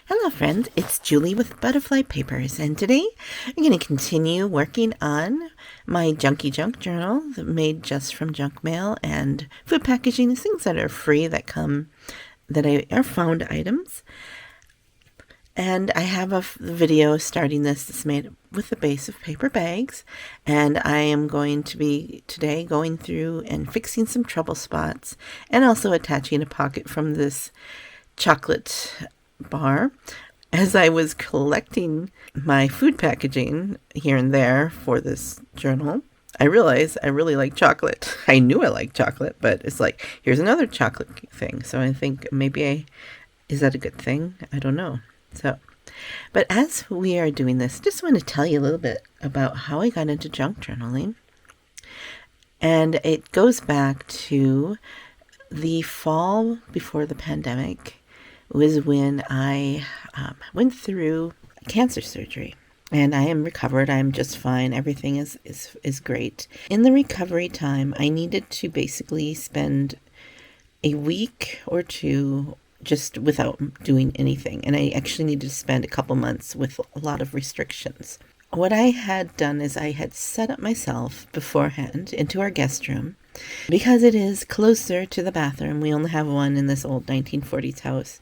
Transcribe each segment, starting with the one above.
Hello friends, it's Julie with Butterfly Papers, and today I'm going to continue working on my Junky Junk journal made just from junk mail and food packaging, things that are free that are found items. And I have a video starting that's made with the base of paper bags, and I am going to be today going through and fixing some trouble spots and also attaching a pocket from this chocolate bar. As I was collecting my food packaging here and there for this journal, I realized I really like chocolate. I knew I liked chocolate, but it's like, here's another chocolate thing. So I think is that a good thing? I don't know. But as we are doing this, just want to tell you a little bit about how I got into junk journaling. And it goes back to the fall before the pandemic was when I went through cancer surgery, and I am recovered. I'm just fine. Everything is great. In the recovery time, I needed to basically spend a week or two just without doing anything, and I actually needed to spend a couple months with a lot of restrictions. What I had done is I had set up myself beforehand into our guest room, because it is closer to the bathroom. We only have one in this old 1940s house.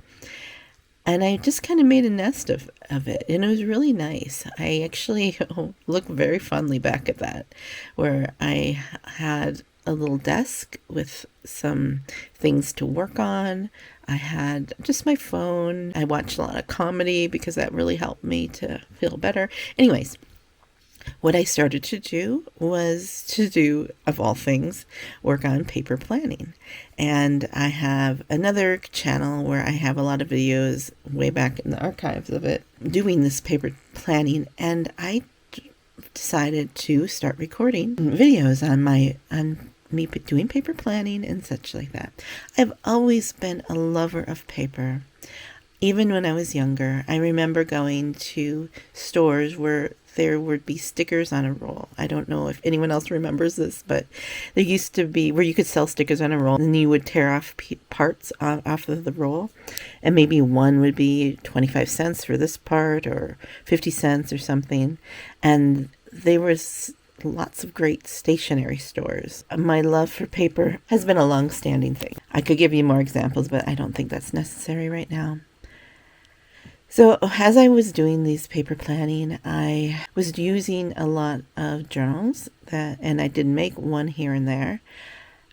And I just kind of made a nest of it, and it was really nice. I actually look very fondly back at that, where I had a little desk with some things to work on. I had just my phone. I watched a lot of comedy because that really helped me to feel better. Anyways, what I started to do was of all things, work on paper planning. And I have another channel where I have a lot of videos way back in the archives of it, doing this paper planning. And I decided to start recording videos on me doing paper planning and such like that. I've always been a lover of paper. Even when I was younger, I remember going to stores where there would be stickers on a roll. I don't know if anyone else remembers this, but there used to be where you could sell stickers on a roll, and you would tear off parts off of the roll, and maybe one would be 25 cents for this part or 50 cents or something. And there was lots of great stationery stores. My love for paper has been a long-standing thing. I could give you more examples, but I don't think that's necessary right now. So as I was doing these paper planning, I was using a lot of journals and I did make one here and there,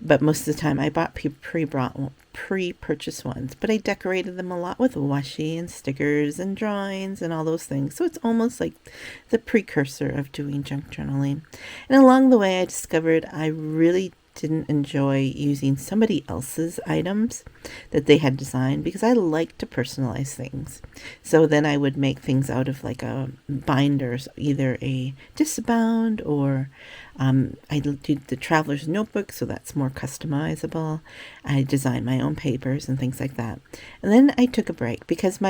but most of the time I bought pre-purchased ones, but I decorated them a lot with washi and stickers and drawings and all those things. So it's almost like the precursor of doing junk journaling. And along the way, I discovered I really didn't enjoy using somebody else's items that they had designed, because I like to personalize things. So then I would make things out of like a binders, either a discbound or I do the traveler's notebook, so that's more customizable. I design my own papers and things like that. And then I took a break because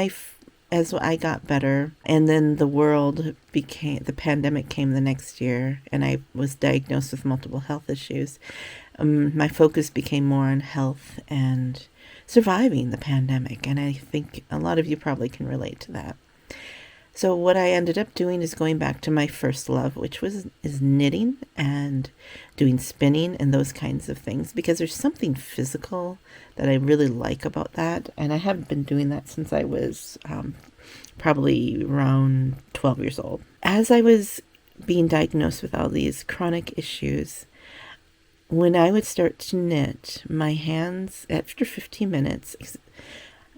as I got better, and then the pandemic came the next year, and I was diagnosed with multiple health issues. My focus became more on health and surviving the pandemic, and I think a lot of you probably can relate to that. So what I ended up doing is going back to my first love, which is knitting and doing spinning and those kinds of things, because there's something physical that I really like about that. And I have been doing that since I was probably around 12 years old. As I was being diagnosed with all these chronic issues, when I would start to knit, my hands, after 15 minutes,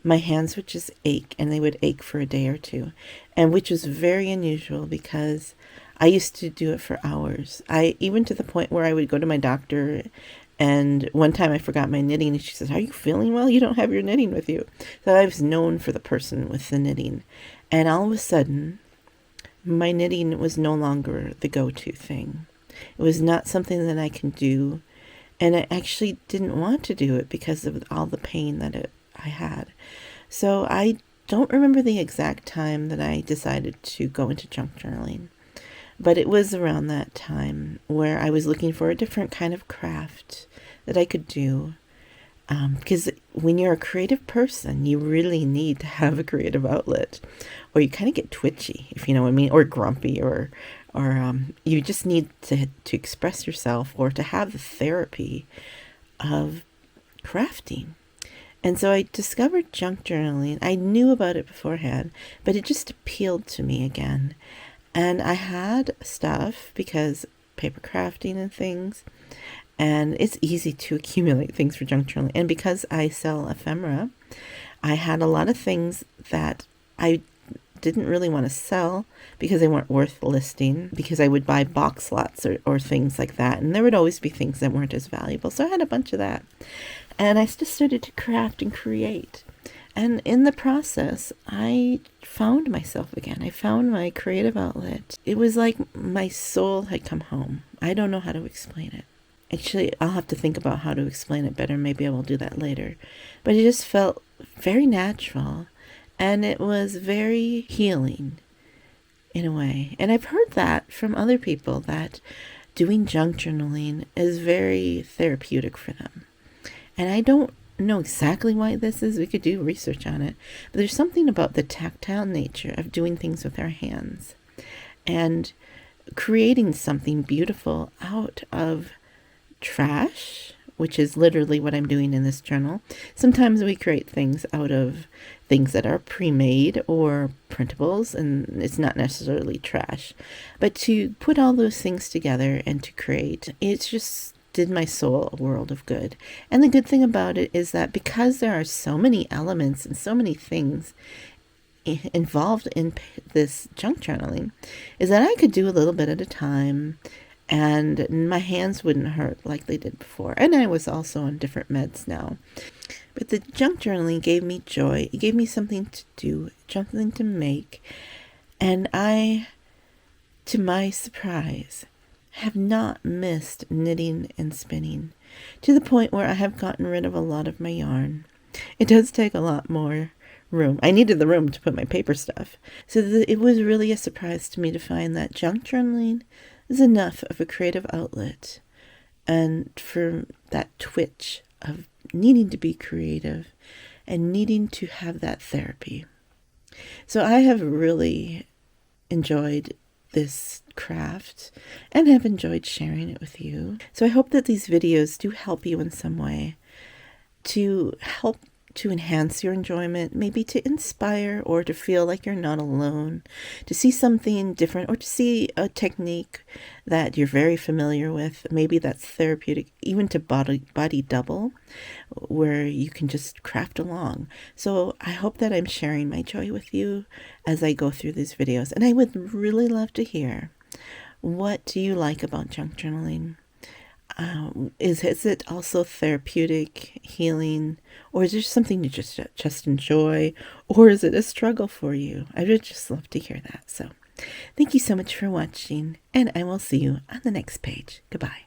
my hands would just ache, and they would ache for a day or two, and which was very unusual because I used to do it for hours. Even to the point where I would go to my doctor, and one time I forgot my knitting, and she says, "Are you feeling well? You don't have your knitting with you." So I was known for the person with the knitting, and all of a sudden, my knitting was no longer the go-to thing. It was not something that I can do, and I actually didn't want to do it because of all the pain that I had. So I don't remember the exact time that I decided to go into junk journaling, but it was around that time where I was looking for a different kind of craft that I could do Because when you're a creative person, you really need to have a creative outlet, or you kind of get twitchy, if you know what I mean, or grumpy, or you just need to express yourself or to have the therapy of crafting. And so I discovered junk journaling. I knew about it beforehand, but it just appealed to me again. And I had stuff because paper crafting and things, and it's easy to accumulate things for junk journaling. And because I sell ephemera, I had a lot of things that I didn't really want to sell because they weren't worth listing, because I would buy box lots or things like that, and there would always be things that weren't as valuable. So I had a bunch of that, and I just started to craft and create. And in the process, I found myself again. I found my creative outlet. It was like my soul had come home. I don't know how to explain it. Actually, I'll have to think about how to explain it better. Maybe I will do that later. But it just felt very natural, and it was very healing in a way. And I've heard that from other people, that doing junk journaling is very therapeutic for them. And I don't know exactly why this is. We could do research on it. But there's something about the tactile nature of doing things with our hands and creating something beautiful out of trash, which is literally what I'm doing in this journal. Sometimes we create things out of things that are pre-made or printables, and it's not necessarily trash. But to put all those things together and to create, it's just did my soul a world of good. And the good thing about it is that because there are so many elements and so many things involved in this junk journaling, is that I could do a little bit at a time, and my hands wouldn't hurt like they did before. And I was also on different meds now. But the junk journaling gave me joy. It gave me something to do, something to make. And I, to my surprise, have not missed knitting and spinning, to the point where I have gotten rid of a lot of my yarn. It does take a lot more room. I needed the room to put my paper stuff. So it was really a surprise to me to find that junk journaling is enough of a creative outlet, and for that twitch of needing to be creative and needing to have that therapy. So I have really enjoyed this craft and have enjoyed sharing it with you. So I hope that these videos do help you in some way, to help to enhance your enjoyment, maybe to inspire or to feel like you're not alone, to see something different, or to see a technique that you're very familiar with. Maybe that's therapeutic, even to body double, where you can just craft along. So I hope that I'm sharing my joy with you as I go through these videos. And I would really love to hear, what do you like about junk journaling? Is it also therapeutic, healing, or is it just something you just enjoy, or is it a struggle for you? I would just love to hear that. So thank you so much for watching, and I will see you on the next page. Goodbye.